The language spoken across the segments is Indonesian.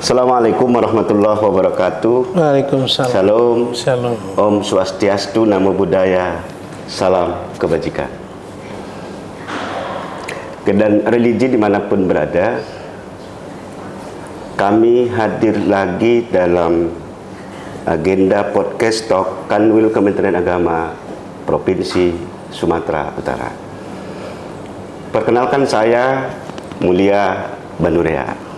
Assalamualaikum warahmatullahi wabarakatuh. Waalaikumsalam. Salam. Shalom. Om Swastiastu, Namo Buddhaya. Salam kebajikan. Dan religi dimanapun berada, kami hadir lagi dalam agenda podcast Talk Kanwil Kementerian Agama Provinsi Sumatera Utara. Perkenalkan, saya Mulia Banurea.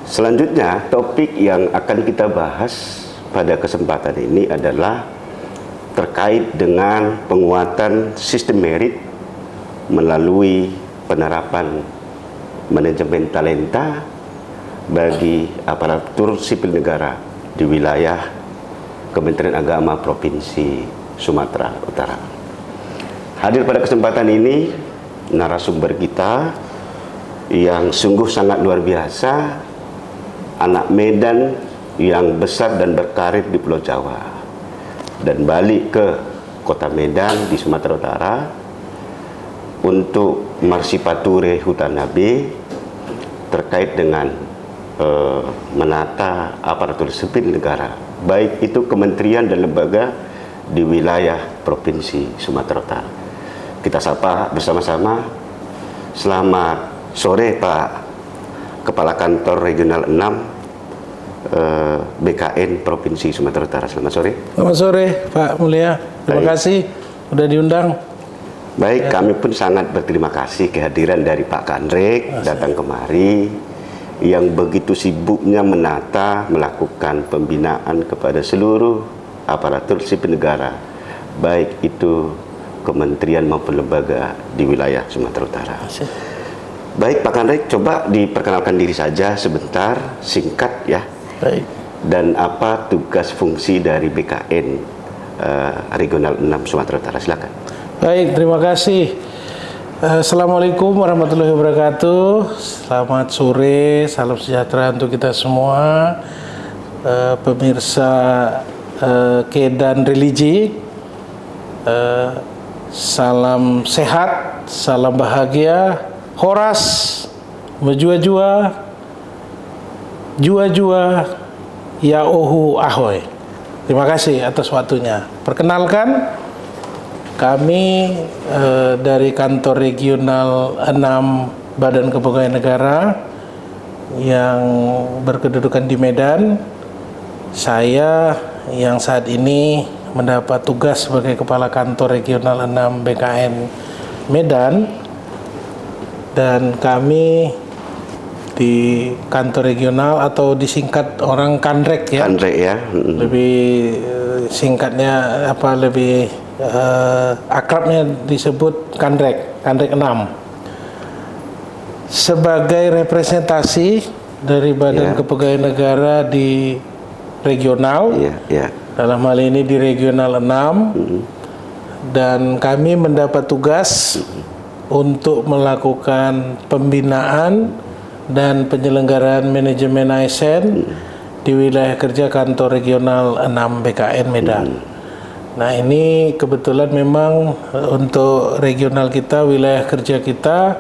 Selanjutnya, topik yang akan kita bahas pada kesempatan ini adalah terkait dengan penguatan sistem merit melalui penerapan manajemen talenta bagi aparatur sipil negara di wilayah Kementerian Agama Provinsi Sumatera Utara. Hadir pada kesempatan ini narasumber kita yang sungguh sangat luar biasa, anak Medan yang besar dan berkarir di Pulau Jawa dan balik ke kota Medan di Sumatera Utara untuk marsipature hutan nabi terkait dengan menata aparatur sipil negara, baik itu kementerian dan lembaga di wilayah Provinsi Sumatera Utara. Kita sapa bersama-sama. Selamat sore Pak Kepala Kantor Regional 6 BKN Provinsi Sumatera Utara. Selamat sore. Selamat sore Pak Mulia. Terima kasih sudah diundang. Baik, kami pun sangat berterima kasih kehadiran dari Pak Kanrek datang kemari yang begitu sibuknya menata, melakukan pembinaan kepada seluruh aparatur sipil negara, baik itu kementerian maupun lembaga di wilayah Sumatera Utara. Baik Pak Kanrek, coba diperkenalkan diri saja sebentar, singkat ya. Baik. Dan apa tugas fungsi dari BKN Regional 6 Sumatera Utara? Silakan. Baik, terima kasih. Assalamualaikum warahmatullahi wabarakatuh. Selamat sore, salam sejahtera untuk kita semua, pemirsa Kedan Religi. Salam sehat, salam bahagia, horas, menjua-jua, jua-jua, ya ohu ahoy. Terima kasih atas waktunya. Perkenalkan, kami dari Kantor Regional 6 Badan Kepegawaian Negara yang berkedudukan di Medan. Saya yang saat ini mendapat tugas sebagai Kepala Kantor Regional 6 BKN Medan, dan kami di kantor regional atau disingkat orang Kanrek ya. Kanrek ya. Lebih singkatnya lebih akrabnya disebut Kanrek 6. Sebagai representasi dari Badan Kepegawaian Negara di regional. Dalam hal ini di regional 6. Dan kami mendapat tugas untuk melakukan pembinaan dan penyelenggaraan manajemen ASN di wilayah kerja kantor regional 6 BKN Medan. Nah, ini kebetulan memang untuk regional kita, wilayah kerja kita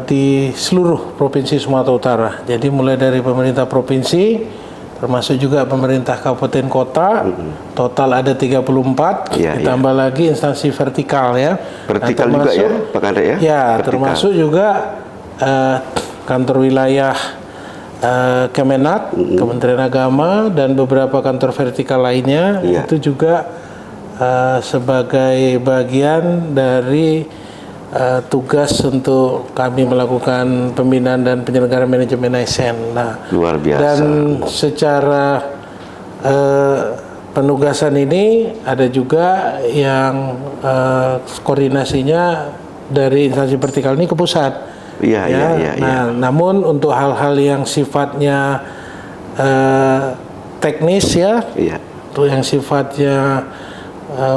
di seluruh Provinsi Sumatera Utara. Jadi mulai dari pemerintah provinsi, termasuk juga pemerintah kabupaten kota, total ada 34, ditambah lagi instansi vertikal ya. Vertikal juga ya, Pak Kanrek ya? Ya, termasuk juga kantor wilayah Kemenak, Kementerian Agama, dan beberapa kantor vertikal lainnya. Itu juga sebagai bagian dari tugas untuk kami melakukan pembinaan dan penyelenggaraan manajemen ASN. Nah, luar biasa. Dan secara penugasan ini ada juga yang koordinasinya dari instansi vertikal ini ke pusat. Nah, namun untuk hal-hal yang sifatnya teknis untuk yang sifatnya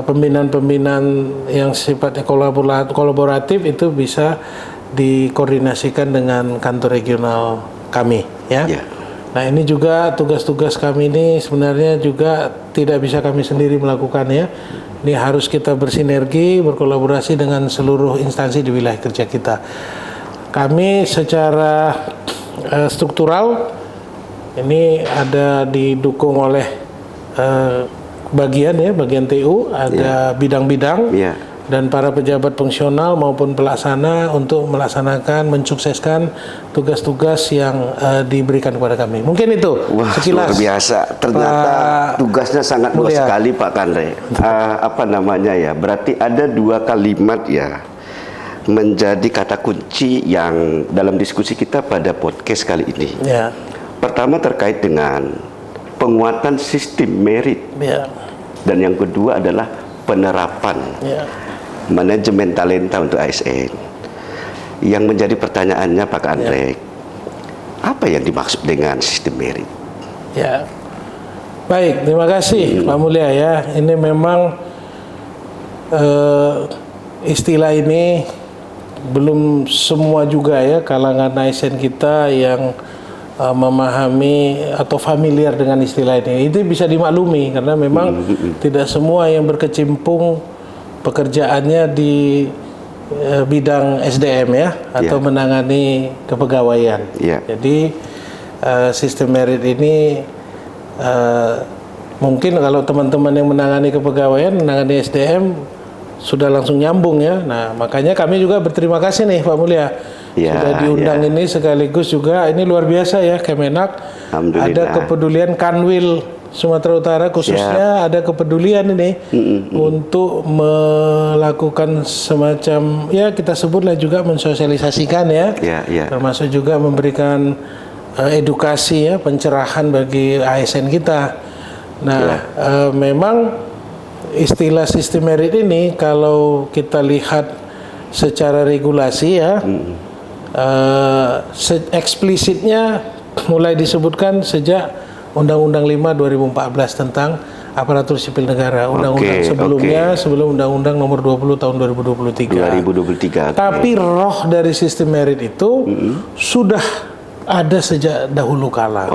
pembinaan-pembinaan yang sifatnya kolaboratif itu bisa dikoordinasikan dengan kantor regional kami ya. Nah, ini juga tugas-tugas kami ini sebenarnya juga tidak bisa kami sendiri melakukan ya. Ini harus kita bersinergi, berkolaborasi dengan seluruh instansi di wilayah kerja kita. Kami secara struktural Ini ada didukung oleh bagian TU, ada bidang-bidang dan para pejabat fungsional maupun pelaksana untuk melaksanakan, mensukseskan tugas-tugas yang diberikan kepada kami. Mungkin itu. Wah, sekilas. luar biasa. Ternyata tugasnya sangat luas sekali Pak Kandre. Berarti ada 2 kalimat ya menjadi kata kunci yang dalam diskusi kita pada podcast kali ini. Ya. Pertama terkait dengan penguatan sistem merit. Ya. Dan yang kedua adalah penerapan. Ya. Manajemen talenta untuk ASN. Yang menjadi pertanyaannya Pak Andre, apa yang dimaksud dengan sistem merit? Ya, baik, terima kasih Pak Mulya ya. Ini memang istilah ini belum semua juga ya kalangan ASN kita yang memahami atau familiar dengan istilah ini. Itu bisa dimaklumi karena memang tidak semua yang berkecimpung pekerjaannya di bidang SDM ya atau menangani kepegawaian. Jadi sistem merit ini mungkin kalau teman-teman yang menangani kepegawaian, menangani SDM sudah langsung nyambung ya. Nah, makanya kami juga berterima kasih nih Pak Mulya. Sudah diundang ini sekaligus juga ini luar biasa ya Kemenak. Ada kepedulian Kanwil Sumatera Utara khususnya ada kepedulian ini untuk melakukan semacam ya kita sebutlah juga mensosialisasikan ya, termasuk juga memberikan edukasi ya pencerahan bagi ASN kita. Nah memang istilah sistem merit ini kalau kita lihat secara regulasi ya eksplisitnya mulai disebutkan sejak Undang-Undang 5 2014 tentang aparatur sipil negara. Undang-undang sebelumnya sebelum Undang-Undang nomor 20 tahun 2023. Tapi roh dari sistem merit itu sudah ada sejak dahulu kala.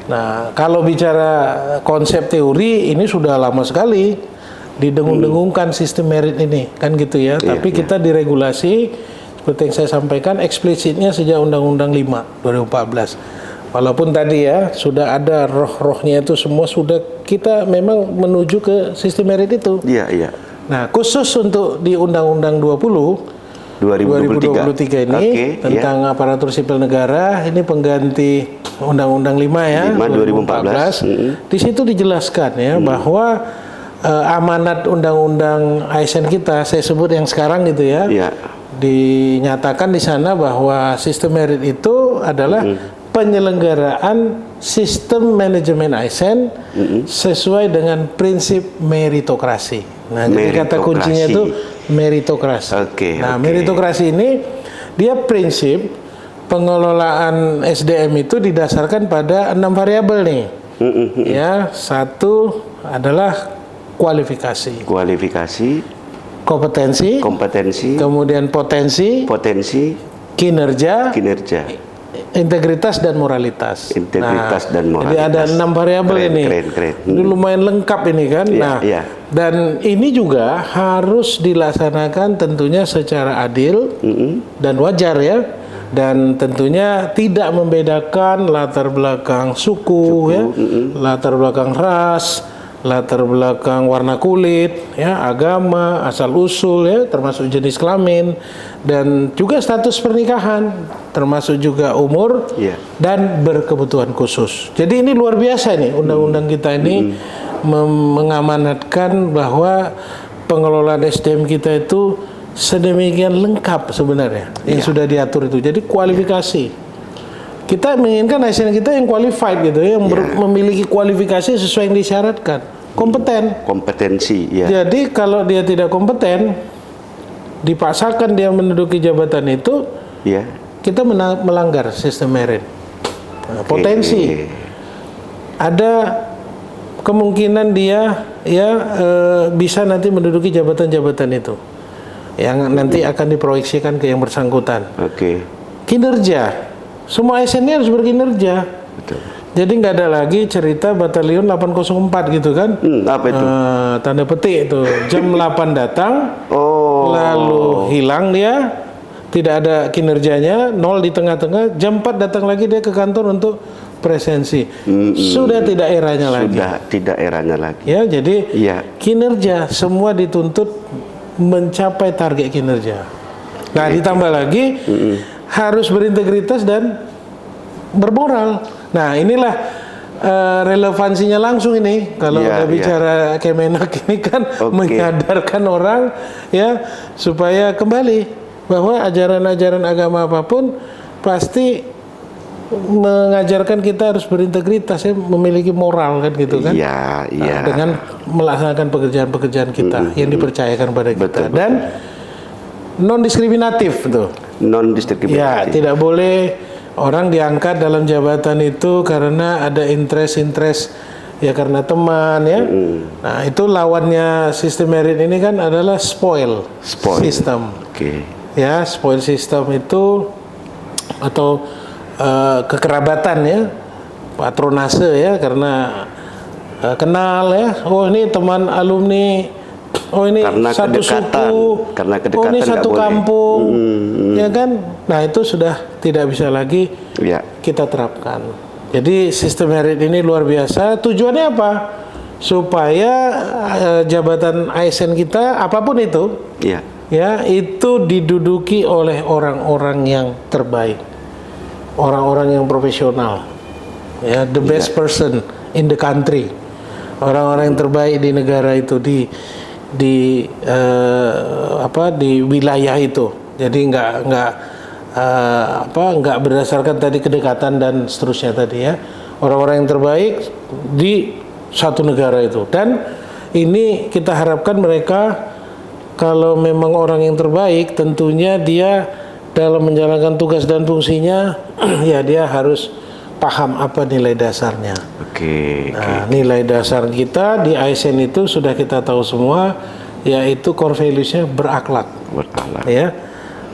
Nah, kalau bicara konsep teori ini sudah lama sekali didengung-dengungkan sistem merit ini, kan gitu ya. Tapi kita diregulasi seperti yang saya sampaikan eksplisitnya sejak Undang-Undang 5 2014. Walaupun tadi ya sudah ada roh-rohnya itu semua sudah kita memang menuju ke sistem merit itu. Nah, khusus untuk di Undang-Undang 2023 ini tentang aparatur sipil negara ini pengganti Undang-Undang 5 ya 5 2014. Di situ dijelaskan ya bahwa amanat Undang-Undang ASN kita saya sebut yang sekarang gitu ya. Dinyatakan di sana bahwa sistem merit itu adalah penyelenggaraan sistem manajemen ASN sesuai dengan prinsip meritokrasi. Nah, jadi kata kuncinya itu meritokrasi. Meritokrasi ini dia prinsip pengelolaan SDM itu didasarkan pada 6 variabel nih. Ya, satu adalah kualifikasi. Kompetensi. Kemudian potensi. Kinerja. Integritas dan moralitas. Jadi ada 6 variabel ini. Ini lumayan lengkap ini kan. Dan ini juga harus dilaksanakan tentunya secara adil dan wajar ya. Dan tentunya tidak membedakan latar belakang suku. Ya, latar belakang ras, latar belakang warna kulit, ya, agama, asal usul, ya, termasuk jenis kelamin, dan juga status pernikahan, termasuk juga umur dan berkebutuhan khusus. Jadi ini luar biasa nih undang-undang kita ini mengamanatkan bahwa pengelolaan SDM kita itu sedemikian lengkap sebenarnya yang sudah diatur itu. Jadi kualifikasi. Kita menginginkan ASN kita yang qualified gitu, yang memiliki kualifikasi sesuai yang disyaratkan, kompetensi. Jadi kalau dia tidak kompeten, dipaksakan dia menduduki jabatan itu, kita melanggar sistem merit. Nah, potensi, ada kemungkinan dia bisa nanti menduduki jabatan-jabatan itu, yang nanti akan diproyeksikan ke yang bersangkutan. Kinerja. Semua ASN harus berkinerja. Jadi nggak ada lagi cerita batalion 804 gitu kan? Apa itu? Tanda petik itu. Jam 8 datang, lalu hilang dia, tidak ada kinerjanya, 0 di tengah-tengah. Jam 4 datang lagi dia ke kantor untuk presensi. Sudah tidak eranya lagi. Sudah tidak eranya lagi. Ya, jadi Ya. kinerja semua dituntut mencapai target kinerja. Nah, ditambah lagi harus berintegritas dan bermoral. Nah, inilah relevansinya langsung ini kalau udah bicara Kemenak ini kan menyadarkan orang ya supaya kembali bahwa ajaran-ajaran agama apapun pasti mengajarkan kita harus berintegritas ya, memiliki moral kan gitu kan. Iya, iya. Dengan melaksanakan pekerjaan-pekerjaan kita yang dipercayakan pada kita dan non diskriminatif tuh. Non diskriminatif. Ya, tidak boleh orang diangkat dalam jabatan itu karena ada interest ya karena teman ya. Nah, itu lawannya sistem merit ini kan adalah spoil system. Ya, spoil system itu atau kekerabatan ya, patronase ya karena kenal ya. Oh, ini teman alumni. Oh, ini karena satu suku. Karena kedekatan. Oh, ini satu kampung. Ya kan? Nah, itu sudah tidak bisa lagi kita terapkan. Jadi sistem merit ini luar biasa. Tujuannya apa? Supaya jabatan ASN kita apapun itu, ya itu diduduki oleh orang-orang yang terbaik, orang-orang yang profesional, ya the best person in the country, orang-orang yang terbaik di negara itu di wilayah itu. Jadi nggak berdasarkan tadi kedekatan dan seterusnya tadi ya, orang-orang yang terbaik di satu negara itu. Dan ini kita harapkan mereka kalau memang orang yang terbaik tentunya dia dalam menjalankan tugas dan fungsinya ya dia harus paham apa nilai dasarnya. Nah, nilai dasar kita di ASN itu sudah kita tahu semua, yaitu core values-nya berakhlak. Ya.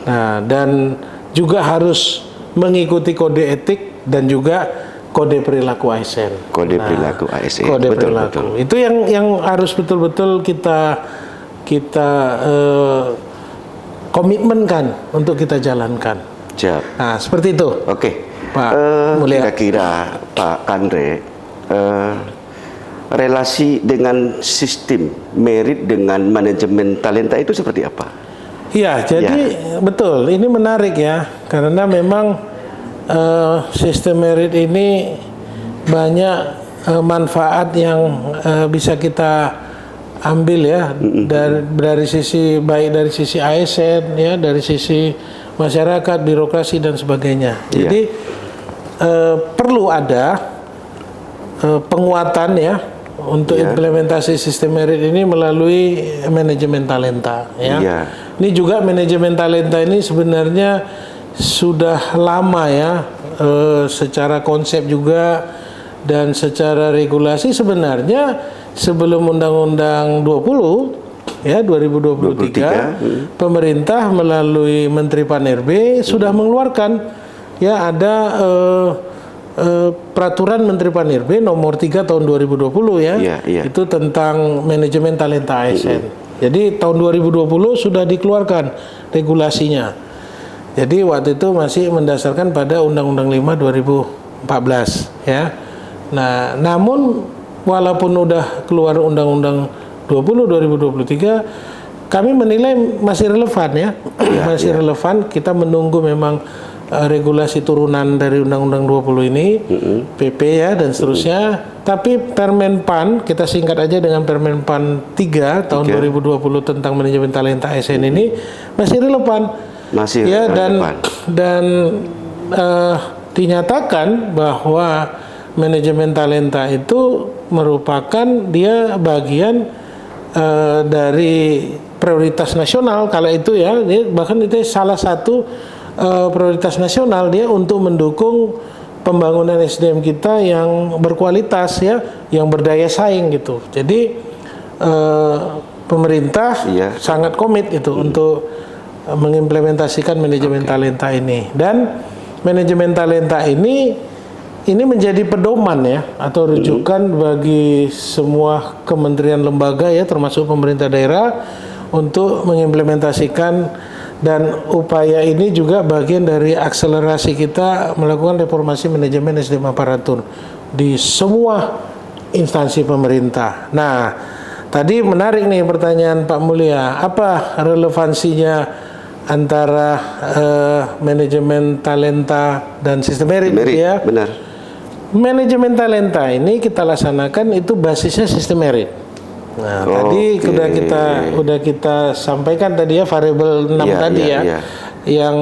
Nah, dan juga harus mengikuti kode etik dan juga kode perilaku ASN. Perilaku ASN. Kode perilaku. Itu yang harus betul-betul kita komitmenkan untuk kita jalankan. Nah, seperti itu. Pak Mulia. Kira-kira Pak Kandre, relasi dengan sistem merit dengan manajemen talenta itu seperti apa? Ya, jadi betul. Ini menarik ya, karena memang sistem merit ini banyak manfaat yang bisa kita ambil ya dari sisi baik dari sisi ASN ya, dari sisi masyarakat, birokrasi dan sebagainya. Jadi perlu ada penguatan ya untuk implementasi sistem merit ini melalui manajemen talenta ya. Ini juga manajemen talenta ini sebenarnya sudah lama ya, secara konsep juga dan secara regulasi sebenarnya sebelum Undang-Undang 20 ya 2023 pemerintah melalui Menteri Pan-RB sudah mengeluarkan ya ada peraturan Menteri Pan-RB nomor 3 tahun 2020 ya. Itu tentang manajemen talenta ASN. Jadi tahun 2020 sudah dikeluarkan regulasinya. Jadi waktu itu masih mendasarkan pada Undang-Undang 5 2014 ya. Nah, namun walaupun udah keluar Undang-Undang 20 2023 kami menilai masih relevan ya. Masih relevan, kita menunggu memang regulasi turunan dari Undang-Undang 20 ini, PP ya dan seterusnya. Tapi Permen PAN, kita singkat aja dengan Permen PAN 3 tahun 2020 tentang manajemen talenta ASN ini masih relevan. Masih ya relevan. Dan dinyatakan bahwa manajemen talenta itu merupakan dia bagian dari prioritas nasional kala itu ya, bahkan itu salah satu prioritas nasional dia untuk mendukung pembangunan SDM kita yang berkualitas ya, yang berdaya saing gitu. Jadi pemerintah sangat komit itu untuk mengimplementasikan manajemen talenta ini, dan manajemen talenta ini menjadi pedoman ya atau rujukan bagi semua kementerian lembaga ya termasuk pemerintah daerah untuk mengimplementasikan Dan upaya ini juga bagian dari akselerasi kita melakukan reformasi manajemen SDM aparatur di semua instansi pemerintah. Nah, tadi menarik nih pertanyaan Pak Mulia, apa relevansinya antara manajemen talenta dan sistem merit ya? Benar. Manajemen talenta ini kita laksanakan itu basisnya sistem merit. Nah, tadi udah kita sampaikan tadi ya variabel 6 tadi yang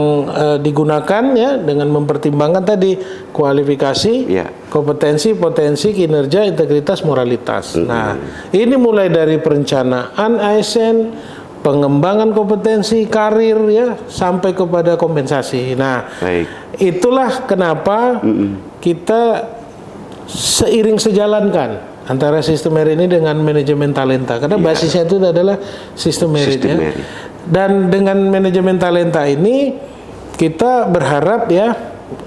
digunakan ya dengan mempertimbangkan tadi kualifikasi, kompetensi, potensi, kinerja, integritas, moralitas. Nah, ini mulai dari perencanaan ASN, pengembangan kompetensi, karir ya sampai kepada kompensasi. Nah, itulah kenapa kita seiring sejalankan antara sistem merit ini dengan manajemen talenta, karena basisnya itu adalah sistem merit ya. Dan dengan manajemen talenta ini kita berharap ya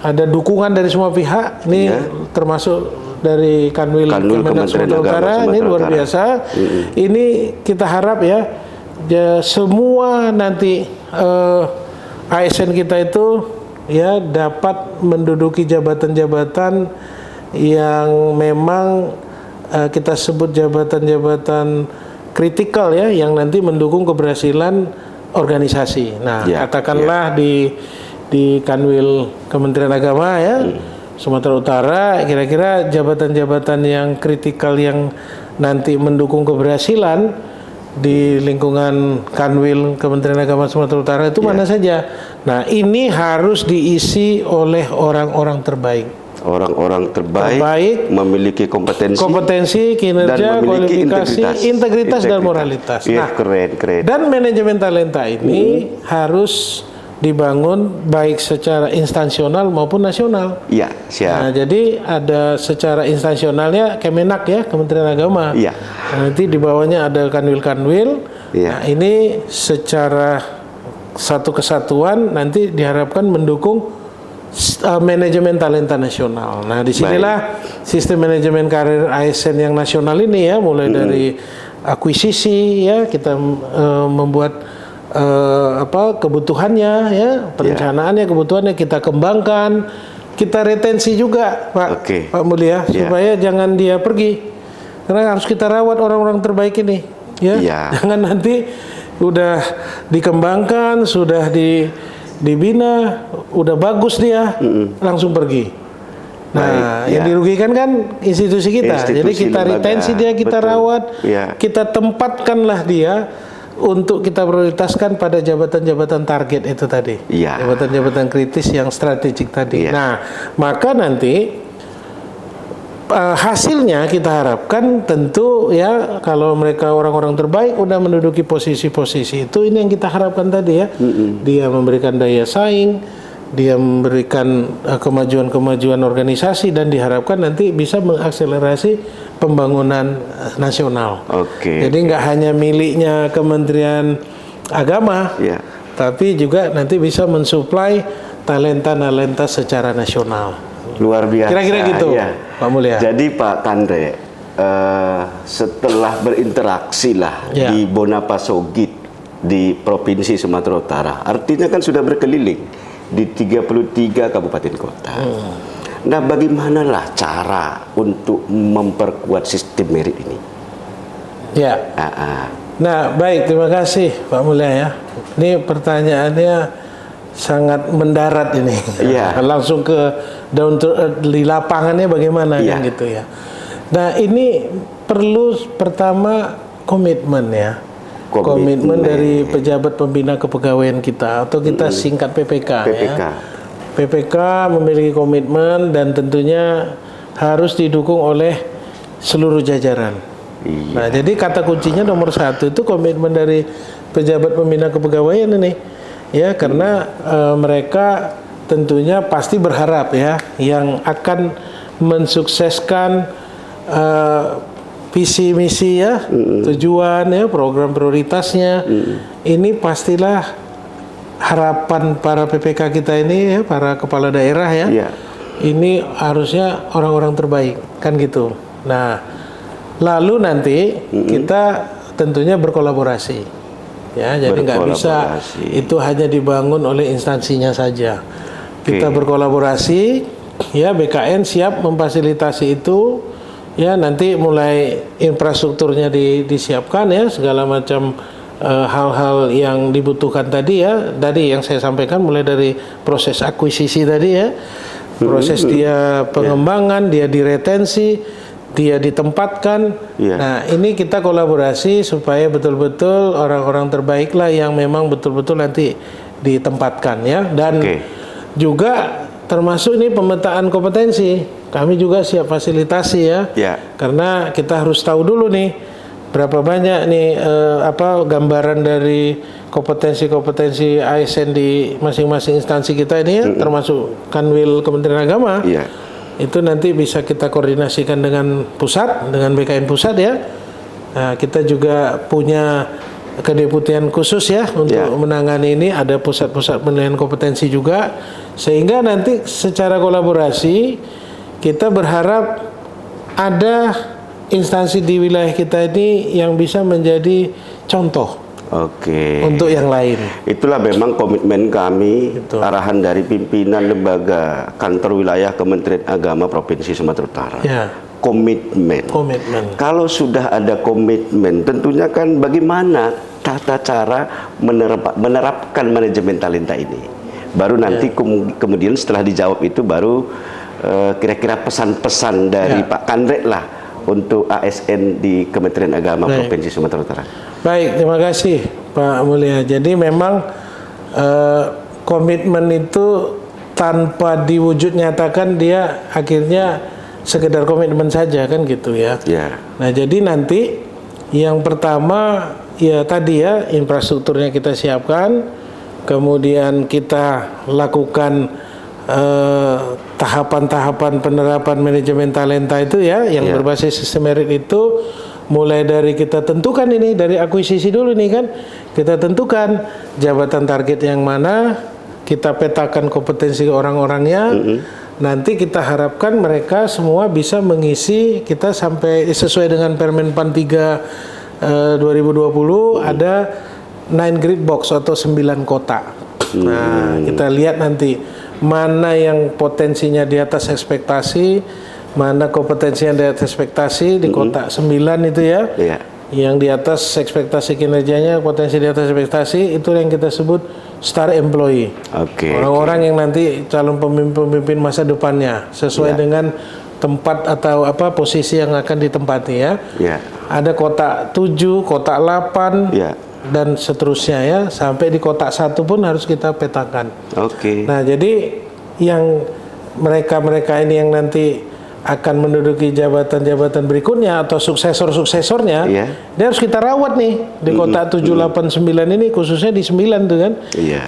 ada dukungan dari semua pihak. Ini termasuk dari Kanwil Kementerian Sumatera Utara, ini luar biasa. Ini kita harap ya semua nanti ASN kita itu ya dapat menduduki jabatan-jabatan yang memang kita sebut jabatan-jabatan kritikal ya, yang nanti mendukung keberhasilan organisasi. Nah, katakanlah di Kanwil Kementerian Agama ya, Sumatera Utara, kira-kira jabatan-jabatan yang kritikal yang nanti mendukung keberhasilan di lingkungan Kanwil Kementerian Agama Sumatera Utara itu mana saja. Nah, ini harus diisi oleh orang-orang terbaik. Orang-orang terbaik memiliki kompetensi, kinerja, kualifikasi, integritas dan moralitas. Nah, keren. Dan manajemen talenta ini harus dibangun baik secara instansional maupun nasional. Iya, siap. Nah, jadi ada secara instansionalnya Kemenak ya, Kementerian Agama. Iya. Nah, nanti di bawahnya ada kanwil-kanwil. Iya. Nah, ini secara satu kesatuan nanti diharapkan mendukung manajemen talenta nasional. Nah, disinilah sistem manajemen karir ASN yang nasional ini ya, mulai dari akuisisi ya, kita membuat kebutuhannya ya, perencanaannya, kebutuhannya kita kembangkan, kita retensi juga Pak Mulia supaya jangan dia pergi, karena harus kita rawat orang-orang terbaik ini ya. Jangan nanti udah dikembangkan, sudah dibina, udah bagus dia, langsung pergi. Nah, yang dirugikan kan institusi kita. Jadi kita retensi dia, kita rawat, kita tempatkanlah dia untuk kita prioritaskan pada jabatan-jabatan target itu tadi. Jabatan-jabatan kritis yang strategik tadi. Nah, maka nanti hasilnya kita harapkan tentu ya, kalau mereka orang-orang terbaik udah menduduki posisi-posisi itu, ini yang kita harapkan tadi ya. Dia memberikan daya saing, dia memberikan kemajuan-kemajuan organisasi, dan diharapkan nanti bisa mengakselerasi pembangunan nasional. Jadi nggak hanya miliknya Kementerian Agama, tapi juga nanti bisa mensuplai talenta-talenta secara nasional. Luar biasa. Kira-kira gitu, Pak Mulia. Jadi Pak Kandre, setelah berinteraksi lah di Bonapasogit di Provinsi Sumatera Utara, artinya kan sudah berkeliling di 33 kabupaten kota. Nah, bagaimanalah cara untuk memperkuat sistem merit ini? Ya. Nah, baik, terima kasih Pak Mulia ya. Ini pertanyaannya sangat mendarat ini. Langsung ke down to earth, di lapangannya bagaimana kan gitu ya. Nah, ini perlu pertama komitmen ya. Komitmen dari pejabat pembina kepegawaian kita, atau kita singkat PPK ya. PPK memiliki komitmen dan tentunya harus didukung oleh seluruh jajaran. Nah, jadi kata kuncinya nomor 1 itu komitmen dari pejabat pembina kepegawaian ini ya, karena mereka tentunya pasti berharap ya, yang akan mensukseskan visi misi ya, tujuan ya, program prioritasnya. Ini pastilah harapan para PPK kita ini ya, para kepala daerah ya. Ini harusnya orang-orang terbaik kan gitu. Nah, lalu nanti kita tentunya berkolaborasi ya. Jadi nggak bisa itu hanya dibangun oleh instansinya saja. Kita berkolaborasi, ya. BKN siap memfasilitasi itu, ya. Nanti mulai infrastrukturnya disiapkan, ya, segala macam hal-hal yang dibutuhkan tadi, ya. Dari yang saya sampaikan, mulai dari proses akuisisi tadi, ya, proses dia pengembangan, dia diretensi, dia ditempatkan. Nah, ini kita kolaborasi supaya betul-betul orang-orang terbaik lah yang memang betul-betul nanti ditempatkan, ya. Dan juga termasuk ini pemetaan kompetensi, kami juga siap fasilitasi, ya. Karena kita harus tahu dulu nih berapa banyak nih gambaran dari kompetensi-kompetensi ASN di masing-masing instansi kita ini, ya, termasuk Kanwil Kementerian Agama. Itu nanti bisa kita koordinasikan dengan pusat, dengan BKN pusat, ya. Nah, kita juga punya kedeputian khusus, ya, untuk menangani ini. Ada pusat-pusat penilaian kompetensi juga, sehingga nanti secara kolaborasi kita berharap ada instansi di wilayah kita ini yang bisa menjadi contoh untuk yang lain. Itulah memang komitmen kami, arahan dari pimpinan lembaga kantor wilayah Kementerian Agama Provinsi Sumatera Utara. Komitmen. Kalau sudah ada komitmen, tentunya kan bagaimana tata cara menerapkan manajemen talenta ini. Baru nanti kemudian setelah dijawab itu baru kira-kira pesan-pesan dari Pak Kandrek lah untuk ASN di Kementerian Agama Provinsi Sumatera Utara. Baik, terima kasih Pak Mulia. Jadi memang komitmen itu tanpa diwujud nyatakan dia akhirnya sekedar komitmen saja, kan gitu, ya. Nah, jadi nanti yang pertama, ya tadi, ya, infrastrukturnya kita siapkan, kemudian kita lakukan tahapan-tahapan penerapan manajemen talenta itu, ya, yang berbasis sistem merit itu, mulai dari kita tentukan ini, dari akuisisi dulu nih, kan, kita tentukan jabatan target yang mana, kita petakan kompetensi orang-orangnya, nanti kita harapkan mereka semua bisa mengisi, kita sampai sesuai dengan Permen PAN 3 2020 ada 9 grid box atau 9 kotak. Nah, kita lihat nanti mana yang potensinya di atas ekspektasi, mana kompetensinya di atas ekspektasi di kotak 9 itu, ya. Yang di atas ekspektasi kinerjanya, potensi di atas ekspektasi, itu yang kita sebut star employee. Orang-orang yang nanti calon pemimpin masa depannya sesuai dengan tempat atau posisi yang akan ditempati, ya. Ada kotak 7, kotak 8, dan seterusnya, ya, sampai di kotak 1 pun harus kita petakan. Nah, jadi yang mereka ini yang nanti akan menduduki jabatan-jabatan berikutnya atau suksesor-suksesornya, dia harus kita rawat nih di kotak 7, 8, 9 ini, khususnya di 9 itu, kan,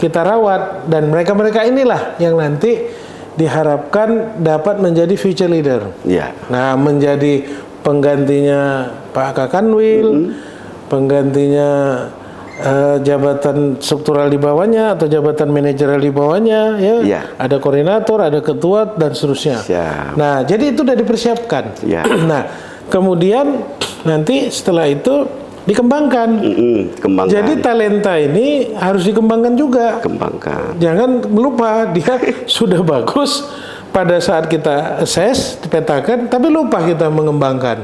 kita rawat, dan mereka-mereka inilah yang nanti diharapkan dapat menjadi future leader. Nah, menjadi penggantinya Pak Kakanwil, penggantinya jabatan struktural di bawahnya atau jabatan manajerial di bawahnya, ya. Ada koordinator, ada ketua, dan seterusnya. Nah, jadi itu sudah dipersiapkan. Nah, kemudian nanti setelah itu dikembangkan. Jadi talenta ini harus dikembangkan juga. Jangan lupa dia sudah bagus pada saat kita assess, dipetakan, tapi lupa kita mengembangkan.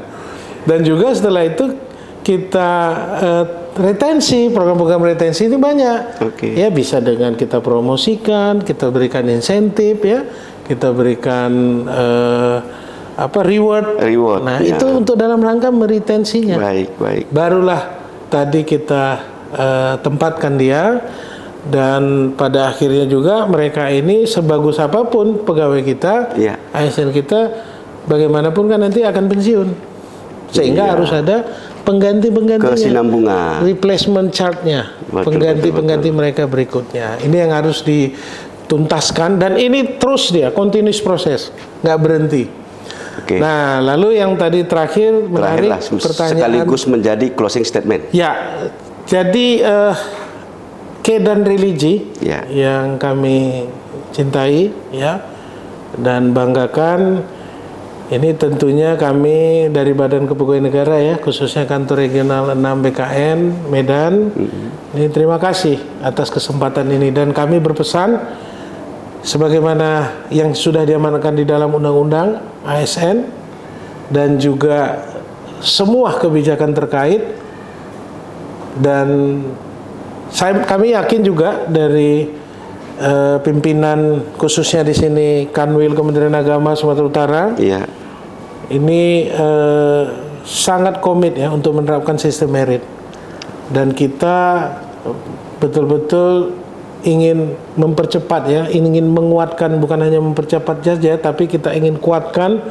Dan juga setelah itu kita retensi, program-program retensi itu banyak. Ya, bisa dengan kita promosikan, kita berikan insentif, ya, kita berikan reward. Nah, itu untuk dalam rangka meretensinya. Barulah tadi kita tempatkan dia, dan pada akhirnya juga mereka ini sebagus apapun pegawai kita, ASN kita, bagaimanapun kan nanti akan pensiun, sehingga harus ada pengganti-penggantinya, kesinambungan, replacement chart-nya, pengganti-pengganti mereka berikutnya. Ini yang harus dituntaskan, dan ini terus dia continuous proses, nggak berhenti. Nah, lalu yang tadi terakhir menarik pertanyaan, sekaligus menjadi closing statement. Ya, jadi dan religi yang kami cintai, ya, dan banggakan, Ini tentunya kami dari Badan Kepegawaian Negara ya, khususnya Kantor Regional 6 BKN Medan. Ini terima kasih atas kesempatan ini, dan kami berpesan sebagaimana yang sudah diamanatkan di dalam Undang-Undang ASN dan juga semua kebijakan terkait, dan kami yakin juga dari pimpinan khususnya di sini Kanwil Kementerian Agama Sumatera Utara, Iya. ini sangat komit ya untuk menerapkan sistem merit, dan kita betul-betul ingin mempercepat ya, ingin menguatkan, bukan hanya mempercepat saja, tapi kita ingin kuatkan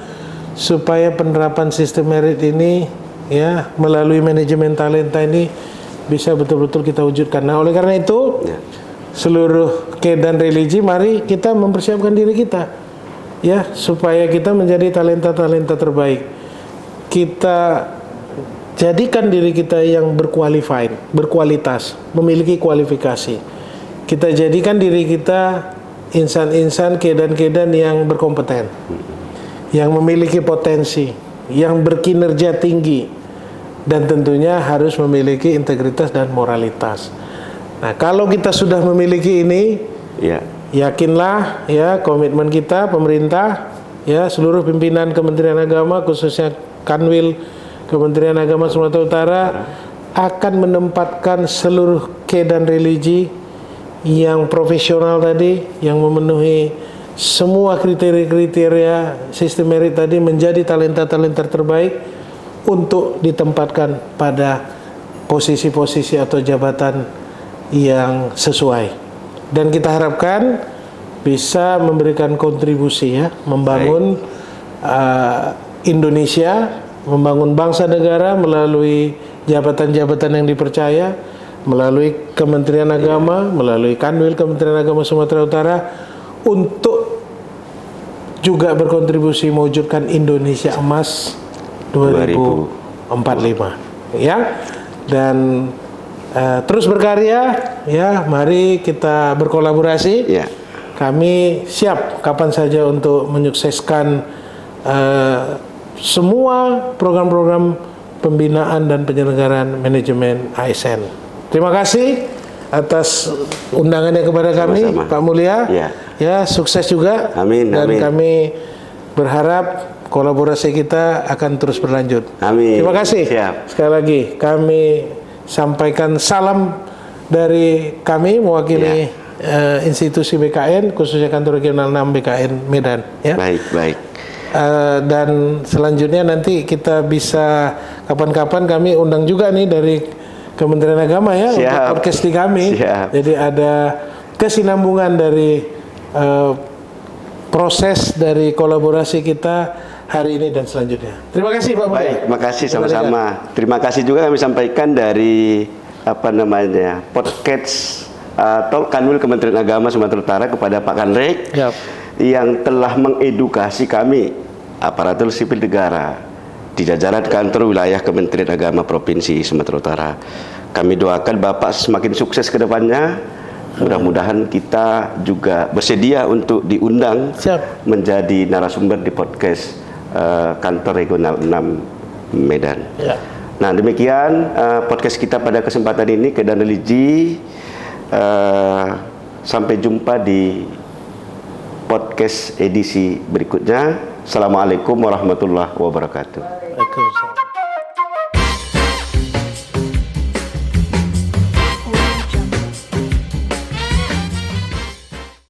supaya penerapan sistem merit ini ya melalui manajemen talenta ini bisa betul-betul kita wujudkan. Nah, oleh karena itu seluruh kedan religi, mari kita mempersiapkan diri kita ya supaya kita menjadi talenta-talenta terbaik. Kita jadikan diri kita yang berkualitas, memiliki kualifikasi. Kita jadikan diri kita insan-insan, kedan-kedan yang berkompeten, yang memiliki potensi, yang berkinerja tinggi, dan tentunya harus memiliki integritas dan moralitas. Nah, kalau kita sudah memiliki ini, Ya. yakinlah ya komitmen kita, pemerintah, ya seluruh pimpinan Kementerian Agama, khususnya Kanwil Kementerian Agama Sumatera Utara akan menempatkan seluruh kedan religi yang profesional tadi, yang memenuhi semua kriteria-kriteria sistem merit tadi, menjadi talenta-talenta terbaik untuk ditempatkan pada posisi-posisi atau jabatan yang sesuai, dan kita harapkan bisa memberikan kontribusi ya, membangun Indonesia, membangun bangsa negara melalui jabatan-jabatan yang dipercaya, melalui Kementerian Agama, melalui Kanwil Kementerian Agama Sumatera Utara, untuk juga berkontribusi mewujudkan Indonesia Emas 2045 ya, dan terus berkarya ya, mari kita berkolaborasi. Ya. Kami siap kapan saja untuk menyukseskan semua program-program pembinaan dan penyelenggaraan manajemen ASN. Terima kasih atas undangannya kepada kami. Sama-sama. Pak Mulia. Ya. Ya, sukses juga. Amin, dan amin. kami berharap kolaborasi kita akan terus berlanjut. Amin. Terima kasih. Siap. Sekali lagi kami sampaikan salam dari kami mewakili institusi BKN, khususnya Kantor Regional 6 BKN Medan ya. Baik. Dan selanjutnya nanti kita bisa kapan-kapan kami undang juga nih dari Kementerian Agama ya. Siap. Untuk podcast di kami. Siap. Jadi ada kesinambungan dari proses dari kolaborasi kita hari ini dan selanjutnya. Terima kasih Pak Mulia. Baik, terima kasih sama-sama. Terima kasih juga kami sampaikan dari podcast atau Kanwil Kementerian Agama Sumatera Utara kepada Pak Kanrek yang telah mengedukasi kami aparatur sipil negara di jajaran kantor wilayah Kementerian Agama Provinsi Sumatera Utara. Kami doakan Bapak semakin sukses ke depannya. Mudah-mudahan kita juga bersedia untuk diundang menjadi narasumber di podcast Kantor Regional 6 Medan. Ya. Nah, demikian podcast kita pada kesempatan ini, Kedan Religi. Sampai jumpa di podcast edisi berikutnya. Assalamualaikum warahmatullahi wabarakatuh. Waalaikumsalam.